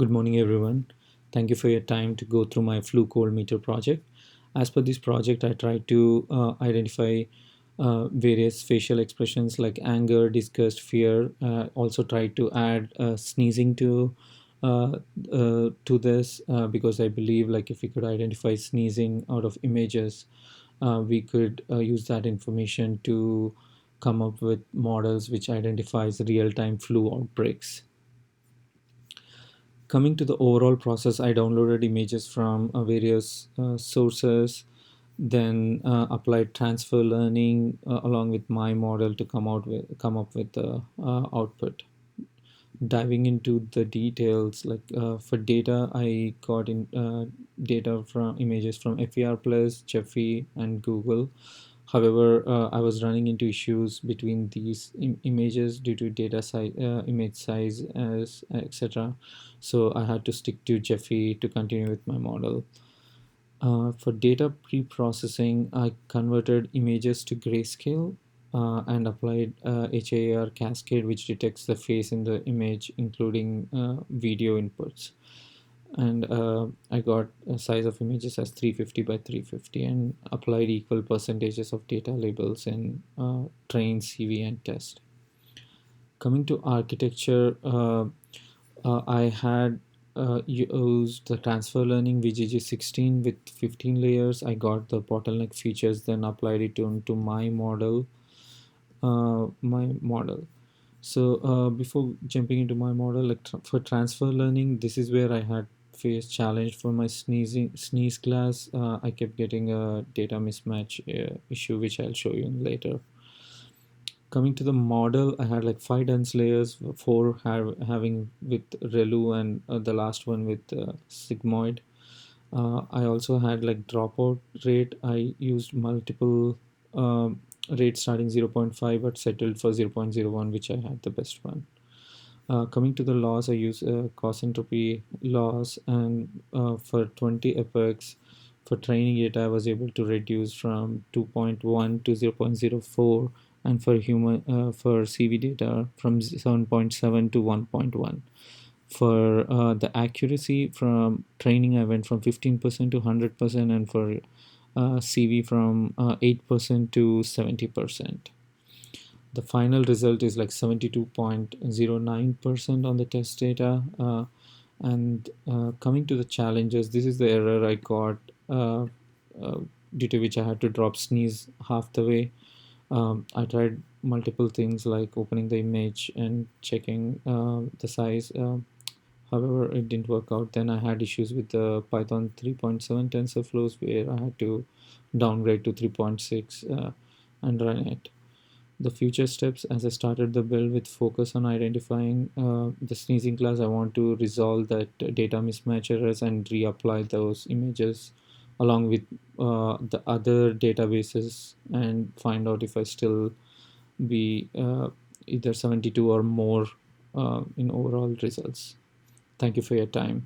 Good morning, everyone. Thank you for your time to go through my FluCold meter project. As per this project, I tried to identify various facial expressions like anger, disgust, fear. Also tried to add sneezing uh, to this because I believe like if we could identify sneezing out of images, we could use that information to come up with models which identifies real-time flu outbreaks. Coming to the overall process, I downloaded images from various sources, then applied transfer learning along with my model to come up with the output. Diving into the details, like for data, I got in data from images from FER Plus, Jeffy, and Google. However, I was running into issues between these images due to data size, image size, as etc. So I had to stick to Jeffy to continue with my model. For data pre-processing, I converted images to grayscale and applied HAR cascade, which detects the face in the image, including video inputs. And I got a size of images as 350 by 350 and applied equal percentages of data labels in train, CV, and test. Coming to architecture, I had used the transfer learning VGG16 with 15 layers. I got the bottleneck features, then applied it into my model. So before jumping into my model, like for transfer learning, this is where I had faced challenge for my sneeze class. I kept getting a data mismatch issue, which I'll show you later. Coming to the model, I had like five dense layers, four having with ReLU and the last one with sigmoid. I also had like dropout rate. I used multiple rates starting 0.5 but settled for 0.01, which I had the best one. Coming to the loss, I use cos entropy loss, and for 20 epochs, for training data, I was able to reduce from 2.1 to 0.04, and for for CV data from 7.7 to 1.1. For the accuracy from training, I went from 15% to 100%, and for CV from 8% to 70%. The final result is like 72.09% on the test data. And coming to the challenges, this is the error I got, uh, uh, due to which I had to drop sneeze half the way. I tried multiple things like opening the image and checking the size. However, it didn't work out. Then I had issues with the Python 3.7 TensorFlows where I had to downgrade to 3.6 and run it. The future steps, as I started the build with focus on identifying the sneezing class, I want to resolve that data mismatch errors and reapply those images along with the other databases and find out if I still be either 72 or more in overall results. Thank you for your time.